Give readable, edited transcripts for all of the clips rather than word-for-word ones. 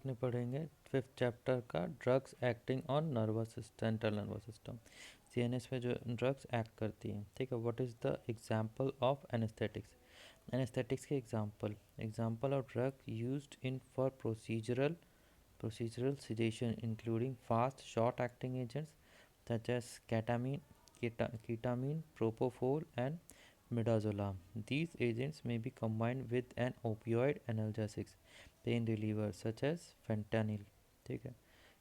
अपने पढ़ेंगे 5th chapter का drugs acting on nervous central nervous system, CNS पे जो ड्रग्स एक्ट करती हैं, ठीक है। What is the example of anaesthetics, anaesthetics के example of drug used in for procedural sedation including fast short acting agents such as ketamine, ketamine, propofol and midazolam. These agents may be combined with an opioid analgesics, pain reliever such as fentanyl, ठीक है।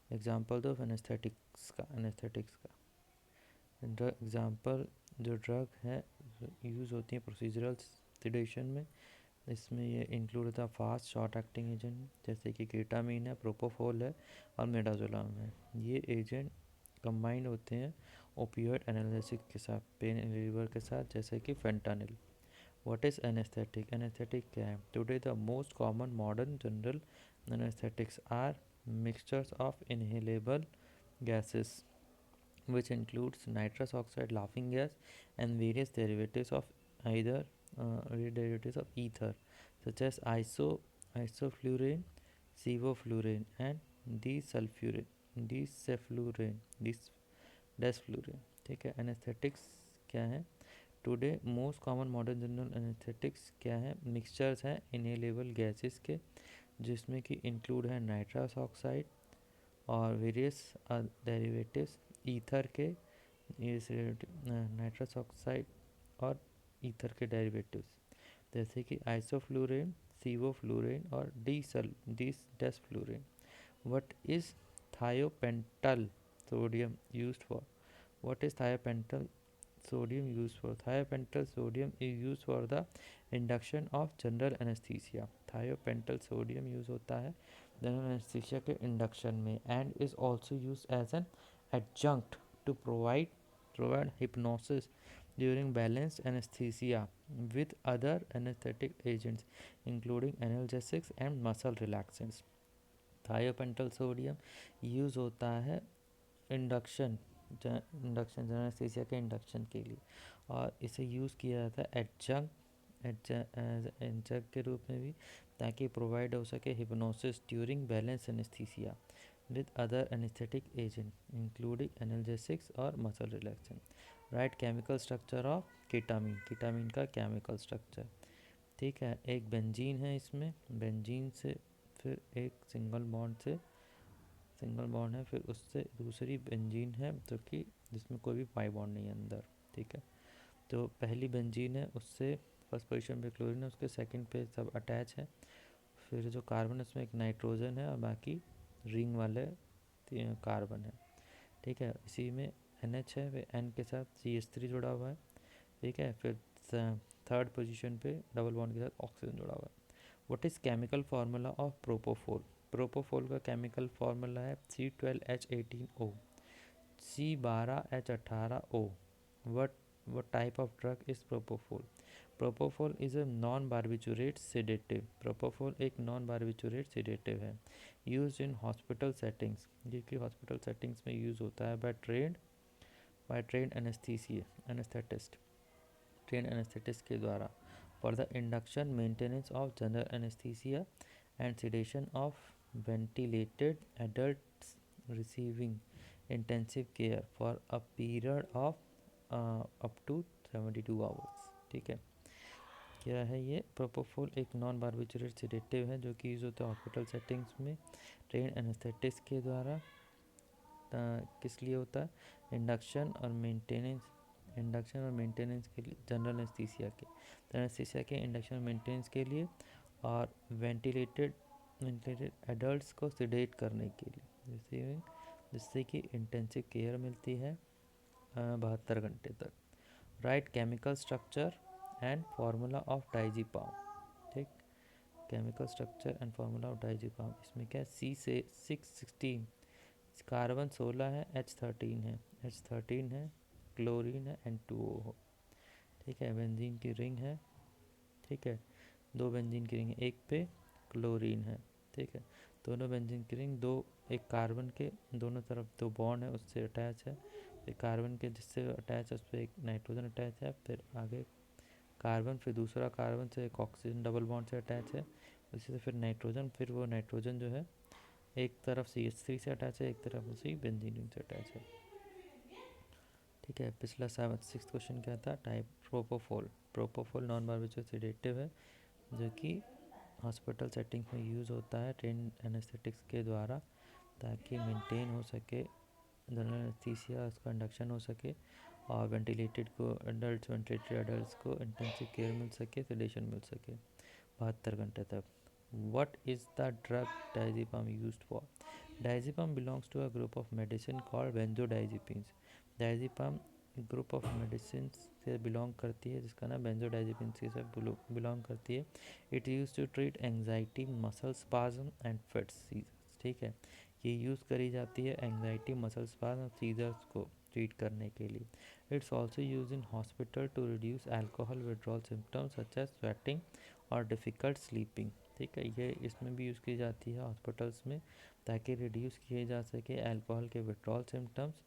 Example दो anaesthetics का example जो drug है use होती है procedural sedation में, इसमें ये इंक्लूड होता है फास्ट शॉर्ट एक्टिंग एजेंट जैसे कि केटामीन है, प्रोपोफोल है और मिडाजोलाम है। ये एजेंट कंबाइंड होते हैं ओपियोइड एनाल्जेसिक के साथ, पेन रिलीवर के साथ, जैसे कि fentanyl. What is anaesthetic, anaesthetic क्या है? Today the most common modern general anaesthetics are mixtures of inhalable gases which includes nitrous oxide, laughing gas, and various derivatives of either derivatives of ether, such as isoflurane, sevoflurane, and desulfurane, desflurane, desflurane, ठीक है। Anaesthetics क्या है? Today most common modern general anaesthetics क्या है? Mixtures हैं inhalable gases के जिसमें कि इंक्लूड है नाइट्रस ऑक्साइड और वेरियस डेरिवेटिव्स ईथर के, नाइट्रस ऑक्साइड और ईथर के डेरिवेटिव्स जैसे कि आइसोफ्लूरेन, सीवोफ्लूरेन और desflurane. What is thiopental sodium used for? What is thiopental sodium used for? Thiopental sodium is used for the induction of general anesthesia. Thiopental sodium use होता है general anaesthesia के induction में and is also use as an adjunct to provide hypnosis during balanced anesthesia with other anesthetic agents including analgesics and muscle relaxants. Thiopental sodium use होता है induction general anaesthesia के induction के लिए और इसे use किया जाता है एडजंक्ट के रूप में भी ताकि प्रोवाइड हो सके hypnosis during balance anaesthesia with other anaesthetic agent including analgesics और muscle relaxant. Write chemical structure of ketamine, ketamine का केमिकल स्ट्रक्चर, ठीक है। एक बेंजीन है, इसमें बेंजीन से फिर एक सिंगल बॉन्ड है, फिर उससे दूसरी बेंजीन है जो कि जिसमें कोई भी पाई बॉन्ड नहीं है अंदर, ठीक है। तो पहली बेंजीन है उससे फर्स्ट पोजीशन पे क्लोरीन है, उसके सेकंड पे सब अटैच है, फिर जो कार्बन है उसमें एक नाइट्रोजन है और बाकी रिंग वाले कार्बन है, ठीक है। इसी में NH है, फिर N के साथ CH3 जुड़ा हुआ है, ठीक है। फिर थर्ड पोजीशन पे डबल बॉन्ड के साथ ऑक्सीजन जुड़ा हुआ है। What is chemical formula of propofol? Propofol का केमिकल फार्मूला है C12H18O, C12H18O। what type of drug is propofol? Propofol is a non-barbiturate sedative. Propofol एक non-barbiturate sedative है, used in hospital settings, जो कि hospital settings में use होता है by trained anesthetist, trained anesthetist के द्वारा for the induction maintenance of general anesthesia and sedation of ventilated adults receiving intensive care for a period of up to 72 hours, ठीक है। क्या है ये? प्रोपोफोल एक नॉन बार्बिचुरेट सेडेटिव है जो कि यूज़ होता है हॉस्पिटल सेटिंग्स में ट्रेन एनेस्थेटिस्ट के द्वारा। किस लिए होता है? इंडक्शन और मेंटेनेंस के लिए, जनरल एनेस्थीसिया के इंडक्शन और मेंटेनेंस के लिए और वेंटिलेटेड एडल्ट्स को सिडेट करने के लिए, जिससे कि इंटेंसिव केयर मिलती है 72 घंटे तक। Write chemical structure and formula of diazepam, ठीक। Chemical structure and formula of diazepam, इसमें क्या है? C616 कार्बन 16 है, H13 है, क्लोरीन है, N2O, ठीक है। बेंजीन की रिंग है, ठीक है, दो बेंजीन की रिंग है, एक पे क्लोरीन है, ठीक है। दोनों बेंजीन की रिंग दो, एक कार्बन के दोनों तरफ दो बॉन्ड है उससे अटैच है, एक कार्बन के जिससे अटैच है उस पर एक नाइट्रोजन अटैच है, फिर आगे कार्बन, फिर दूसरा कार्बन से एक ऑक्सीजन डबल बॉन्ड से अटैच है, उसी से फिर नाइट्रोजन, फिर वो नाइट्रोजन जो है एक तरफ CH3 से अटैच है, एक तरफ उसी बेंजीन से अटैच है। ठीक है, पिछला 6th क्वेश्चन क्या था? Type propofol. Propofol non barbiturate sedative है जो कि हॉस्पिटल सेटिंग्स में यूज़ होता है ट्रेन एनेस्थेटिक्स के द्वारा, ताकि मेंटेन हो सके जनरल एनेस्थीसिया, उसका इंडक्शन हो सके और वेंटिलेटेड को एडल्ट वेंटिलेटेड एडल्ट्स को इंटेंसिव केयर मिल सके, सेडेशन मिल सके 72 घंटे तक। What is the drug diazepam used for? Diazepam belongs to a group of medicine called benzodiazepines. Diazepam group of medicine से बिलोंग करती है जिसका नाम बेंजोडाइजेपिन से बिलोंग करती है। It use to treat anxiety, muscle spasm and fits, seizures. ठीक है, ये यूज़ करी जाती है एंग्जाइटी, मसल स्पाज्म और सीजर्स को ट्रीट करने के लिए। It's also use in hospital to reduce alcohol withdrawal symptoms such as sweating और डिफ़िकल्ट स्लीपिंग। ठीक है, ये इसमें भी यूज़ की जाती है हॉस्पिटल्स में, ताकि रिड्यूस किए जा सके अल्कोहल के विड्रॉल सिम्टम्स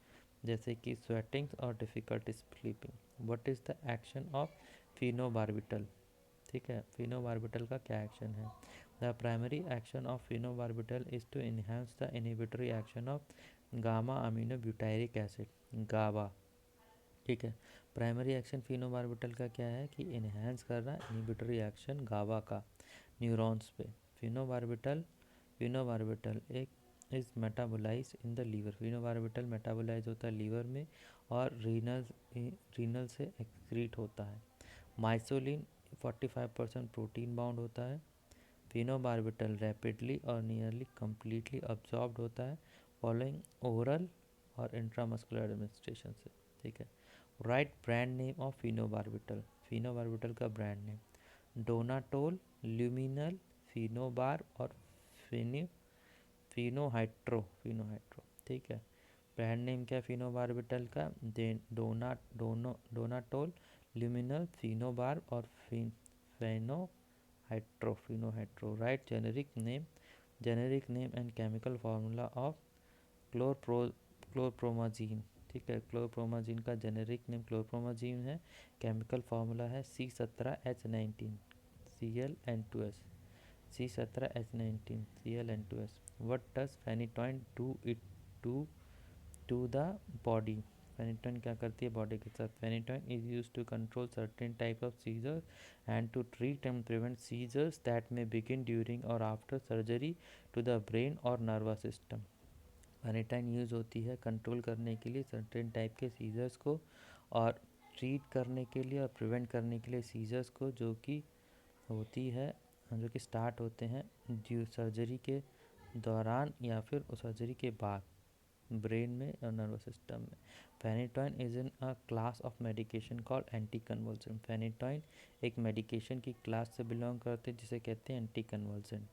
जैसे कि स्वेटिंग्स और difficult sleeping. What is the action of phenobarbital? ठीक है, फिनोबार्बिटल का क्या एक्शन है? The primary action of phenobarbital is to enhance the inhibitory action of gamma amino butyric acid, GABA. ठीक है, प्राइमरी एक्शन फिनोबार्बिटल का क्या है कि इन्हांस कर रहा है इनहिबिटरी एक्शन गाबा का न्यूरॉन्स पे। फिनोबार्बिटल एक is metabolise in the liver. Phenobarbital metabolise होता है लीवर में और रीनल से एक्सक्रीट होता है। माइसोलिन 45% प्रोटीन बाउंड होता है। फिनोबार्बिटल रैपिडली और नियरली कम्प्लीटली अब्जॉर्ब्ड होता है फॉलोइंग ओरल और इंट्रामस्कुलर एडमिनिस्ट्रेशन से। ठीक है, right brand name of phenobarbital. Phenobarbital का ब्रांड नेम डोनाटोल, ल्यूमिनल, फिनोबार और फिनोहाइड्रो। ठीक है, ब्रांड नेम क्या है फिनोबार्बिटल का? डोनाटोल, ल्यूमिनल, फिनोबार और Phenohydro. Write generic name and chemical formula of chlorpromazine. ठीक है, क्लोरप्रोमाजीन का जेनेरिक नेम क्लोरप्रोमाजीन है, केमिकल फार्मूला है C17H19 Cl N2S, C17H19 Cl N2S। What does phenytoin do it to the body? Phenytoin क्या करती है body के साथ? Phenytoin is use to control certain type of seizures and to treat and prevent seizures that may begin during और after surgery to the brain और nervous system. Phenytoin use होती है control करने के लिए सर्टेन टाइप के seizures को और ट्रीट करने के लिए और प्रिवेंट करने के लिए सीजर्स को, जो कि होती है जो कि स्टार्ट होते हैं ड्यू सर्जरी के दौरान या फिर सर्जरी के बाद ब्रेन में और नर्वस सिस्टम में। Phenytoin is in a class of medication called anti convulsant. Phenytoin एक मेडिकेशन की क्लास से बिलोंग करते हैं जिसे कहते हैं anti convulsant.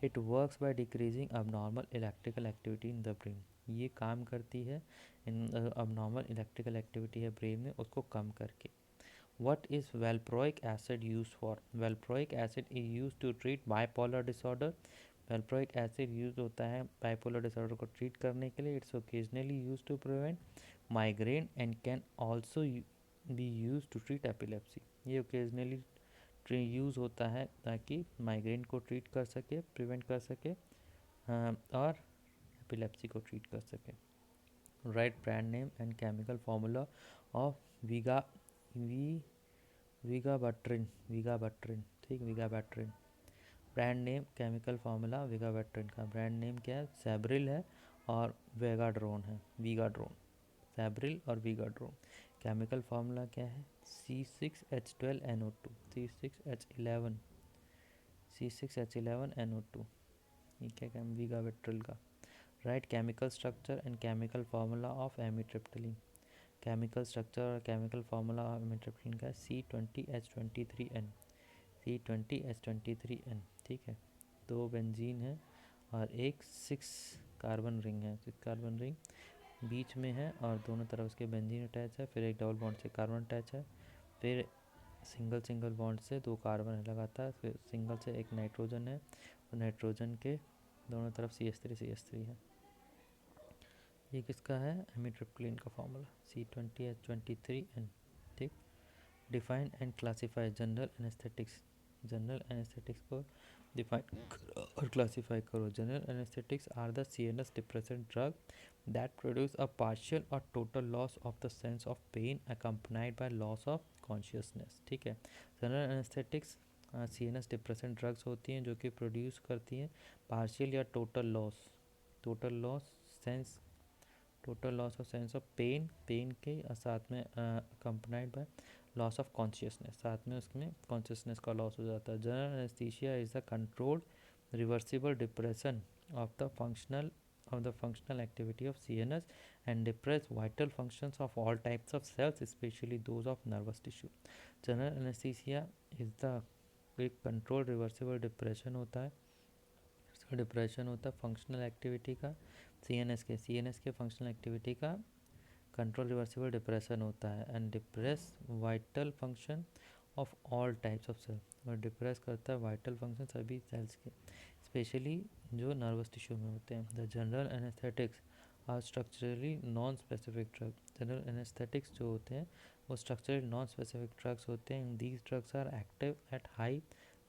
It works by decreasing abnormal electrical activity in the brain. ये काम करती है इन अबनॉर्मल इलेक्ट्रिकल एक्टिविटी है ब्रेन में, उसको कम करके। What is valproic acid used for? Valproic acid is used to treat bipolar disorder. Valproic acid use होता है bipolar disorder को ट्रीट करने के लिए। It's occasionally used to prevent migraine and can also be used to treat epilepsy. ये occasionally use होता है ताकि माइग्रेन को ट्रीट कर सके, प्रिवेंट कर सके और एपिलेप्सी को ट्रीट कर सके। Write brand name and chemical formula of vigabatrin. ठीक, vigabatrin. Brand name chemical formula vigabatrin का ब्रांड नेम क्या है? सैब्रिल है और वेगाड्रोन है, वीगाड्रोन। सैब्रिल और वीगाड्रोन। केमिकल फार्मूला क्या है? C6H12NO2, C6H11NO2। ठीक है, विगाबैट्रिल का। Write chemical structure and chemical formula of amitriptyline. Chemical structure और केमिकल फार्मूला ऑफ एमिट्रिप्टिलिन का C20H23N, C20H23N। ठीक है, 2 बेंजीन है और एक 6 कार्बन रिंग है, 6 कार्बन रिंग बीच में है और दोनों तरफ उसके बेंजीन अटैच है। फिर एक डबल बॉन्ड से कार्बन अटैच है, फिर सिंगल बॉन्ड से 2 कार्बन है लगातार, फिर सिंगल से एक नाइट्रोजन है और नाइट्रोजन के दोनों तरफ CH3 है। ये किसका है? एमिट्रिप्टिलिन का फार्मूला C20H23N। ठीक, define and classify general anaesthetics. General anaesthetics को डिफाइन और क्लासीफाई करो। General anaesthetics are the CNS depressant drug that produce a partial or total loss of the sense of pain accompanied by loss of consciousness। ठीक है, general anaesthetics CNS depressant drugs होती हैं जो कि produce करती हैं partial या total loss sense total loss of sense of pain के साथ में accompanied by loss of consciousness, साथ में उसमें कॉन्शियसनेस का लॉस हो जाता है। General anaesthesia is the controlled reversible depression of the functional activity of CNS and depress vital functions of all types of cells, especially those of nervous tissue। General anesthesia is the एक control reversible depression होता है, इसका depression होता है functional activity का C N S के functional activity का control reversible depression होता है and depress vital function of all types of cell, और डिप्रेस करता है वाइटल फंक्शन सभी सेल्स के, स्पेशली जो नर्वस टिश्यू में होते हैं। The general anaesthetics are structurally non specific drug. General anaesthetics जो होते हैं वो स्ट्रक्चरली नॉन स्पेसिफिक ड्रग्स होते हैं। These drugs are active at high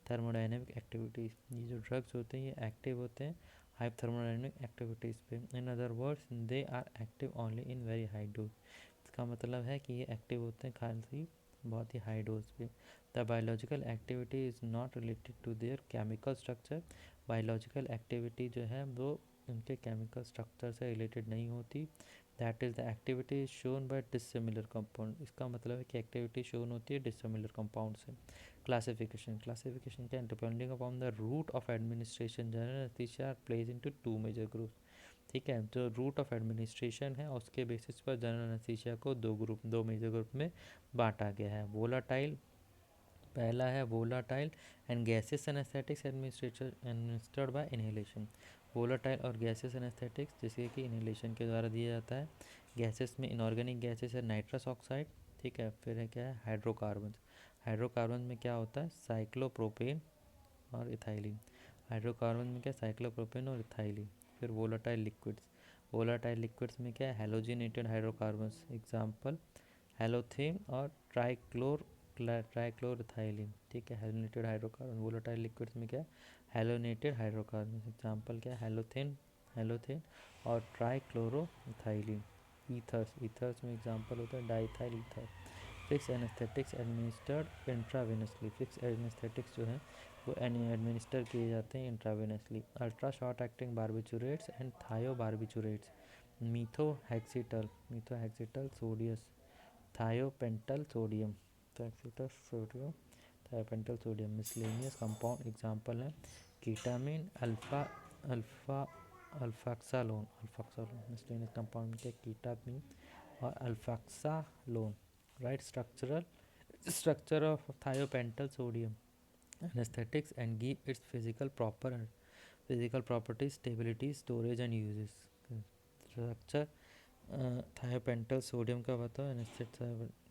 thermodynamic activities. ये जो ड्रग्स होते हैं ये एक्टिव होते हैं हाई थर्मोडाइनमिक एक्टिविटीज़ पे। In other words they are active only in very high dose. इसका मतलब है कि ये एक्टिव होते हैं खाली बहुत ही हाई डोज पे। The biological activity is not related to their chemical structure. Biological activity जो है वो उनके केमिकल स्ट्रक्चर से रिलेटेड नहीं होती। That is the activity is shown by dissimilar compound. इसका मतलब है कि एक्टिविटी शोन होती है डिसिमिलर कंपाउंड से। क्लासिफिकेशन क्या, depending upon the route of administration general anaesthesia plays into 2 major groups. ठीक है, जो रूट ऑफ एडमिनिस्ट्रेशन है उसके बेसिस पर जनरल एनेस्थीसिया को दो मेजर ग्रुप में बांटा गया है। वोलाटाइल, पहला है volatile and gases anaesthetics administered by inhalation. Volatile और गैसेस एनेस्थेटिक्स जिसके कि इनहेलेशन के द्वारा दिया जाता है। गैसेस में इनऑर्गेनिक गैसेस है नाइट्रस ऑक्साइड, ठीक है, फिर है क्या है हाइड्रोकार्बन। हाइड्रोकार्बन में क्या होता है साइक्लोप्रोपेन और इथाइलिन। हाइड्रोकार्बन में क्या साइक्लोप्रोपेन और इथाइलिन। फिर वोलाटाइल लिक्विड्स में क्या है हेलोजिनेटेड हाइड्रोकार्बन्स, एग्जाम्पल हेलोथेन और ट्राइक्लोरोथाइलिन। ठीक है, हेलोनेटेड हाइड्रोकार्बन। वोलेटाइल लिक्विड्स में क्या है हेलोनेटेड हाइड्रोकार्बन, एग्जाम्पल क्या है हेलोथेन और ट्राइक्लोरोथाइलिन। ईथर्स में एग्जाम्पल होता है diethyl ether. Fix anaesthetics administered intravenously. Fix anaesthetics जो है वो एडमिनिस्टर किए जाते हैं intravenously. Ultra short acting barbiturates and thiobarbiturates. Methohexital sodium, thiopental sodium, thiopental sodium. Miscellaneous compound example है ketamine alpha alphaxalone. Miscellaneous compound के कीटामिन और alphaxalone. Write, structure of thiopental sodium anesthetics and give its physical properties, stability, storage and uses। Structure thiopental sodium का बताओ,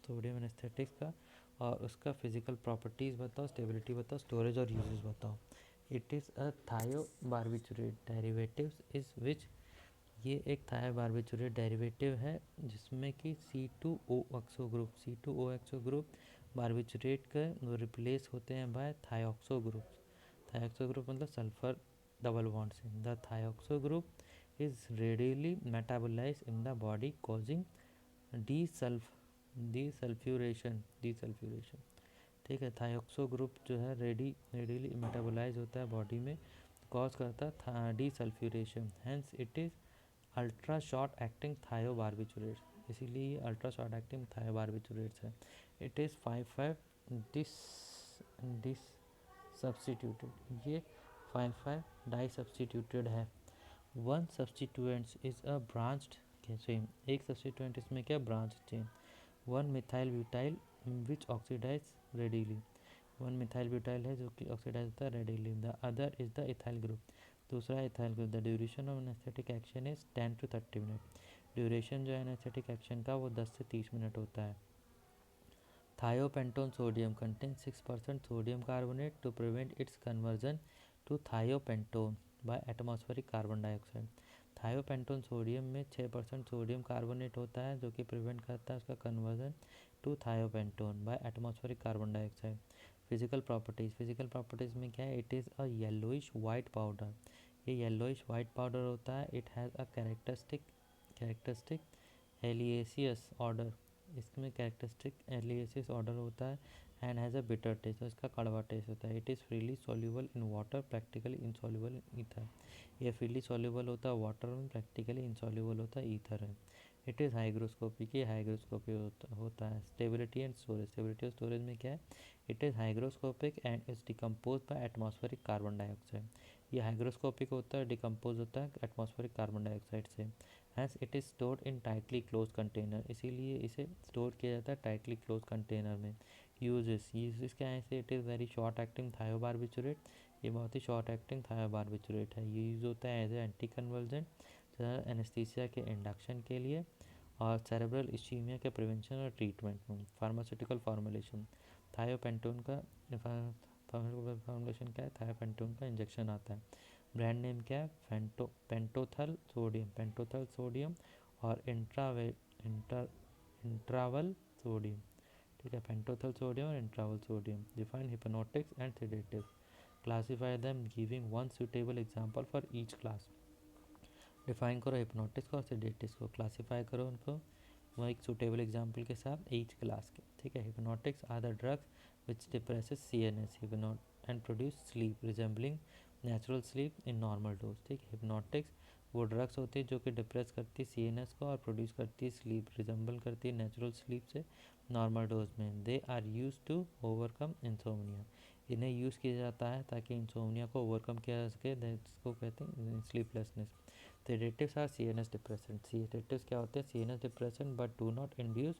sodium anaesthetics का, और उसका physical properties बताओ, stability बताओ, स्टोरेज और यूजेस बताओ। It is a thiobarbiturate derivatives is which, ये एक थायोबार्बिचुरेट डेरिवेटिव है जिसमें कि C2OXO ग्रुप बार्बिचुरेट के वो रिप्लेस होते हैं बाय थायोक्सो ग्रुप मतलब सल्फर डबल बॉन्ड से। The thioxo group is readily metabolize in the body causing desulphuration. ठीक है, थायोक्सो ग्रुप जो है रेडिली मेटाबोलाइज होता है बॉडी में, कॉज करता है desulphuration, hence it is ultra short acting thiobarbiturates, इसीलिए ये अल्ट्रा शॉर्ट एक्टिंग थायोबार्बिचुरेट्स है। इट इज़ 5,5 डिस सब्सटीट्यूटेड, ये 5,5 डाई सब्सटीट्यूटेड है। One substituents is a branched chain, एक सब्सटीट्यूएंट इसमें क्या branch chain. One methyl butyl which oxidize readily, one methyl butyl है जो कि ऑक्सीडाइज होता है readily. The other is the ethyl group, दूसरा ethyl group. The duration of anaesthetic action is 10 to 30 minute, duration जो है एनेस्थेटिक एक्शन का वो 10 से 30 मिनट होता है। Thiopentone sodium contain 6% sodium carbonate to prevent its conversion to thiopentone by atmospheric carbon dioxide. Thiopentone sodium में 6% sodium carbonate होता है जो कि प्रिवेंट करता है उसका conversion to thiopentone by atmospheric carbon dioxide. Physical properties में क्या है, it is a yellowish white powder. ये येलोइश वाइट पाउडर होता है। It has a characteristic alliaceous order. इसमें कैरेक्टरिस्टिक एलिएसियस ऑर्डर होता है and has a bitter taste, तो इसका कड़वा टेस्ट होता है। It is freely soluble in water, practically insoluble in ether. ये फ्रीली सॉल्यूबल होता है वाटर में, प्रैक्टिकली इनसॉल्यूबल होता है ईथर है। इट इज़ हाइग्रोस्कोपिक, ये हाइग्रोस्कोपिक होता है। स्टेबिलिटी एंड स्टोरेज, स्टेबिलिटी और स्टोरेज में क्या है, it is hygroscopic and is decompose by atmospheric carbon dioxide. ये हाइग्रोस्कोपिक होता है, डिकम्पोज होता है एटमॉस्फेरिक कार्बन डाइऑक्साइड से। Hence it is stored in tightly close container, इसीलिए इसे स्टोर किया जाता है टाइटली क्लोज कंटेनर में। यूजेस क्या है इसे, it is very short acting thiobarbiturate, ये बहुत ही शॉर्ट एक्टिंग थायोबार्बिचुरेट है। ये यूज़ होता है as a anti convulsant anaesthesia के इंडक्शन के लिए और सेरेब्रल इश्चीमिया के प्रिवेंशन और ट्रीटमेंट में। फार्मास्यूटिकल फॉर्मुलेशन, थायोपेंटोन का फॉर्मुलेशन क्या है, थायोपेंटोन का इंजेक्शन आता है। ब्रांड नेम क्या है, पेंटोथल सोडियम और इंट्रावल सोडियम। ठीक है, पेंटोथल सोडियम और Intraval sodium. Define hypnotics and sedative, classify them giving one suitable example for each class. Define करो हिप्नोटिक्स को और सेडेटिव्स को, क्लासीफाई करो उनको वो एक सुटेबल एग्जाम्पल के साथ ईच क्लास के। ठीक है, hypnotics are the drugs which depresses CNS and produce sleep resembling natural sleep in normal dose. ठीक है, हिप्नोटिक्स वो ड्रग्स होती है जो कि डिप्रेस करती है CNS को और प्रोड्यूस करती है स्लीप, रिजेंबल करती है नेचुरल स्लीप से नॉर्मल डोज में। They are used to overcome insomnia, इन्हें यूज़ किया जाता है ताकि इंसोमनिया को ओवरकम किया जा सके, जिसको कहते हैं sleeplessness. Sedatives are CNS depressant, sedatives क्या होते हैं, CNS depressant but do not induce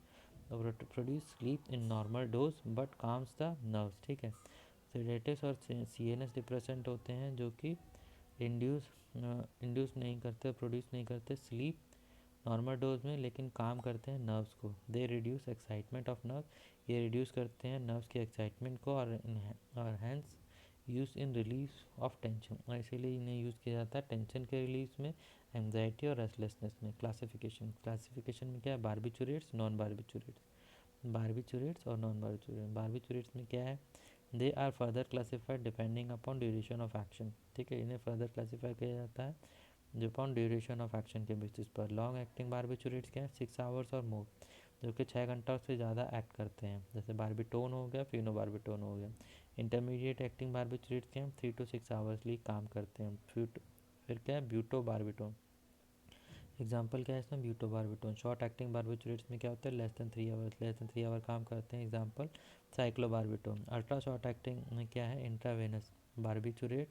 or produce sleep in normal dose but calms the nerves. ठीक है, सेडेटिव्स और CNS डिप्रेसेंट होते हैं जो कि इंड्यूस नहीं करते, प्रोड्यूस नहीं करते स्लीप नॉर्मल डोज में, लेकिन काम करते हैं नर्व्स को। They reduce excitement of nerve, ये रिड्यूस करते हैं नर्व्स के एक्साइटमेंट को और hence use in release of tension, और इसीलिए इन्हें यूज़ किया जाता है टेंशन के रिलीज में, एंग्जाइटी और रेस्टलेसनेस में। क्लासिफिकेशन में क्या है, बार्बिचुरेट्स, नॉन बार्बिचुरेट्स, बार्बिचुरेट्स और नॉन बार्बिचुरेट्स। बार्बिचुरेट्स में क्या है, they are further classified depending upon duration of action. ठीक है, इन्हें फर्दर क्लासीफाई किया जाता है जो अपॉन ड्यूरेशन ऑफ एक्शन के बेसिस पर। लॉन्ग एक्टिंग बार्बिचुरेट्स क्या है, 6 आवर्स और मोर, जो कि 6 घंटा से ज़्यादा एक्ट करते हैं, जैसे बार्बिटोन हो गया, फिनोबार्बिटोन हो गया। इंटरमीडिएट एक्टिंग बार्बिचुरेट्स क्या है, 3 to 6 आवर्सली काम करते हैं। फिर क्या है, ब्यूटोबार्बिटोन, एग्जाम्पल क्या है इसमें, ब्यूटोबार्बिटोन। शॉर्ट एक्टिंग बार्बिचुरेट्स में क्या होता है, लेस देन 3 आवर काम करते हैं, एग्जाम्पल साइक्लोबार्बिटोन। अल्ट्रा शॉर्ट एक्टिंग में क्या है, इंट्रावेनस बार्बिचुरेट,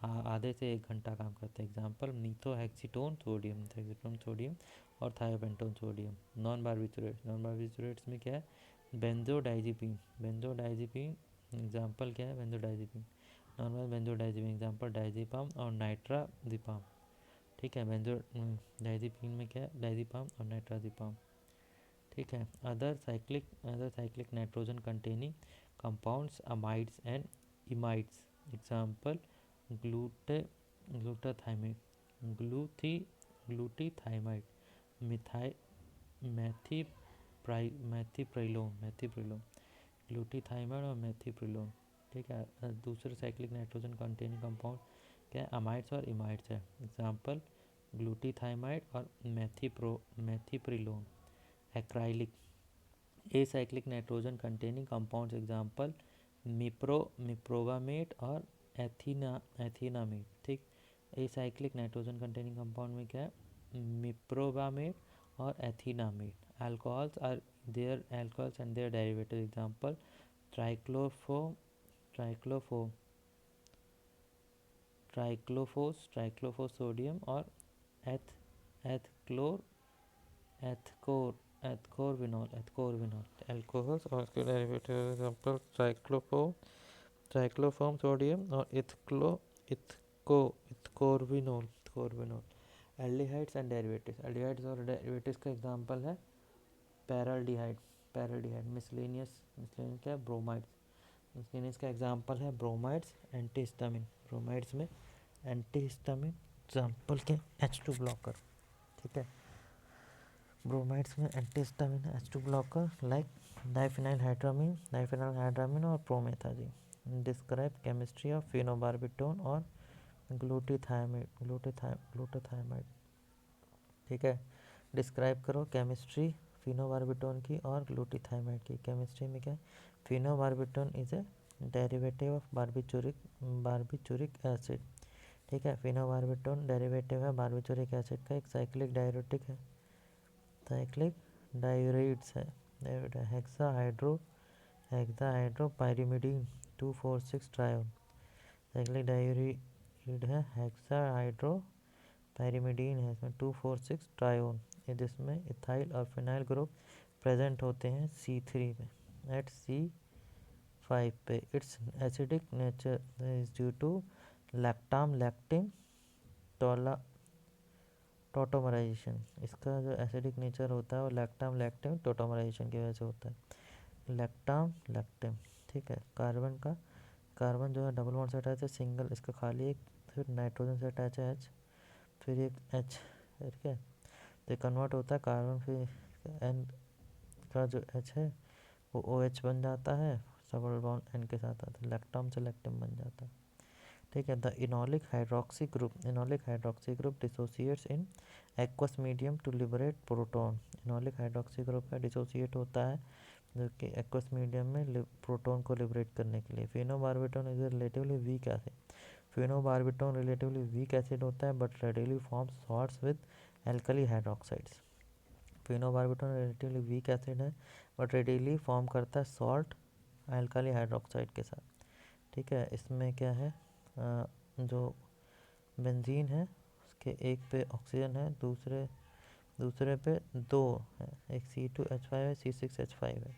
हाँ आधे से 1 घंटा काम करते हैं, एग्जाम्पल मीथोहेक्सीटोन सोडियम और थायोपेंटोन सोडियम। नॉन बार्बिचुरेट्स में क्या है, बेंजोडाइजिपीन, एग्जाम्पल क्या है, बेंजोडाइजिपीन। नॉन बेंजोडाइजिपीन एग्जाम्पल डाइजिपाम और नाइट्राजिपाम। ठीक है, डाइजिपीन में क्या है, डाइजिपाम और नाइट्राजिपाम। ठीक है, other cyclic nitrogen containing compounds, amides and imides, example glutethimide, glutethimide, मिथाइ मैथीप्रिलोन, ग्लूटीथाइमाइड और मैथीप्रिलोन। ठीक है, दूसरे साइक्लिक नाइट्रोजन कंटेनिंग कंपाउंड क्या है, अमाइड्स और इमाइड्स है, एग्जाम्पल ग्लूटीथाइमाइड और methyprylon. Acrylic acyclic nitrogen containing compounds, example meprobamate और एथीनामेट। ठीक, एसाइक्लिक नाइट्रोजन कंटेनिंग कंपाउंड में क्या है, मिप्रोवामेट और ethinamate. Alcohols are alcohols and their derivative, example triclofos sodium और एथक्लोर एथकोरविनोल। अल्कोहल्स और उसके डेरिवेटिव, एग्जाम्पल ट्राइक्लोफोम सोडियम और ethchlorvynol. Aldehydes and derivatives, aldehydes और डेरिवेटिव्स का एग्जाम्पल है पैराल्डिहाइड, मिसलेनियस क्या है, ब्रोमाइड्स, मिसलेनियस का एग्जाम्पल है ब्रोमाइड्स, एंटीहिस्टामिन, ब्रोमाइड्स में एंटीहिस्टामिन एग्जाम्पल के H2 ब्लॉकर। ठीक है, ब्रोमाइड्स में antihistamine H2 blocker like diphenhydramine और promethazine. Describe chemistry of phenobarbitone और ग्लूटाथाइमाइड। ठीक है, डिस्क्राइब करो केमिस्ट्री फिनोबार्बिटोन की और ग्लूटाथाइमाइड की। केमिस्ट्री में क्या है, phenobarbitone is a derivative of barbituric acid. ठीक है, फिनोबार्बिटोन डेरिवेटिव है बार्बिटूरिक एसिड का, एक साइक्लिक डाययूरेटिक है, साइक्लिक डायूरेट्स है। हेक्साहाइड्रोपाइरिमिडीन 2,4,6 ट्रायोन साइक्लिक डायूरेट है, हेक्साहाइड्रोपाइरिमिडीन है, इसमें 2,4,6 ट्रायोन। जिसमें इथाइल और फिनाइल ग्रुप प्रेजेंट होते हैं C3 में एट C5 पे। Its acidic nature is due to lactim tautomerization. इसका जो एसिडिक नेचर होता है वो लैक्टिन टोटोमराइजेशन की वजह से होता है। लैक्टिन, ठीक है। कार्बन जो है डबल बॉन्ड से अटैच है सिंगल, इसका खाली एक, फिर नाइट्रोजन से अटैच है H, फिर एक H, ठीक है। तो कन्वर्ट होता है कार्बन, फिर N का जो H है वो OH बन जाता है, डबल बॉन्ड N के साथ आता है, लैक्टम से लैक्टिन बन जाता है। ठीक है। The enolic hydroxy group dissociates in aqueous medium to liberate proton. Enolic hydroxy group का डिसोसिएट होता है जो कि एक्वस मीडियम में प्रोटॉन को लिबरेट करने के लिए। Phenobarbitone is relatively weak acid. Phenobarbitone relatively weak acid होता है but readily forms salts with alkali hydroxides. Phenobarbitone relatively weak acid है बट रेडिली फॉर्म करता है सॉल्ट एल्कली हाइड्रोक्साइड के साथ। ठीक है। इसमें क्या है, जो बेंजीन है उसके एक पे ऑक्सीजन है, दूसरे पे दो है, एक C2H5 है, C6H5 है,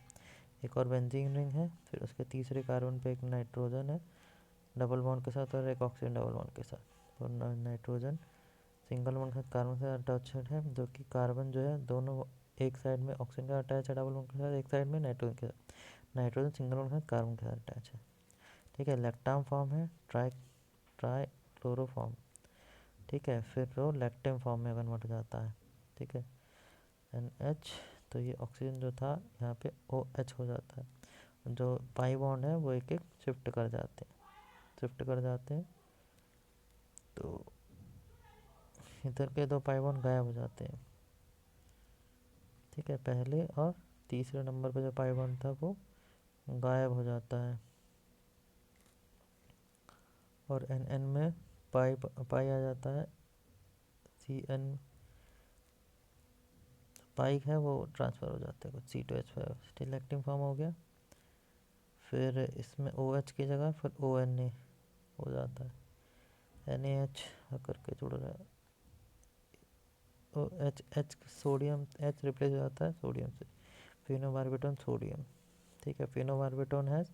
एक और बेंजीन रिंग है, फिर उसके तीसरे कार्बन पे एक नाइट्रोजन है डबल बॉन्ड के साथ और एक ऑक्सीजन डबल बॉन्ड के साथ। तो नाइट्रोजन सिंगल बॉन्ड के साथ कार्बन से अटैच है, जो कि कार्बन जो है दोनों एक साइड में ऑक्सीजन का अटैच है डबल बॉन्ड के साथ, एक साइड में नाइट्रोजन के साथ, नाइट्रोजन सिंगल बॉन्ड के साथ कार्बन के साथ अटैच है। ठीक है। लैक्टाम फॉर्म है ट्राई क्लोरोफॉर्म। ठीक है। फिर वो लैक्टिन फॉर्म में कन्वर्ट हो जाता है। ठीक है। NH, तो ये ऑक्सीजन जो था यहाँ पे OH हो जाता है, जो पाई बॉन्ड है वो एक एक शिफ्ट कर जाते हैं, तो इधर के दो पाई बॉन्ड गायब हो जाते हैं। ठीक है। पहले और तीसरे नंबर पे जो पाई बॉन्ड था वो गायब हो जाता है, और NN में पाई आ जाता है, CN पाई है वो ट्रांसफ़र हो जाता है कुछ C2H5, स्टिल एक्टिव फॉर्म हो गया। फिर इसमें OH की जगह फिर ONA हो जाता है, NaH करके जुड़ रहा है, H सोडियम, H रिप्लेस हो जाता है सोडियम से, फेनोबार्बिटोन सोडियम। ठीक है। Phenobarbitone has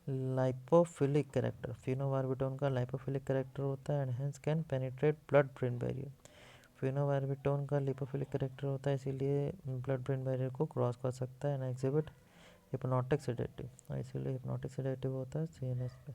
lipophilic character. Phenobarbitone का लाइपोफिलिक करेक्टर होता है and hence can penetrate blood brain barrier. Phenobarbitone का लिपोफिलिक करेक्टर होता है इसीलिए ब्लड ब्रेन बैरियर को क्रॉस कर सकता है एंड एग्जिबिट हिप्नोटिक सेडेटिव, और इसीलिए हिप्नोटिक सेडेटिव होता है CNS पे।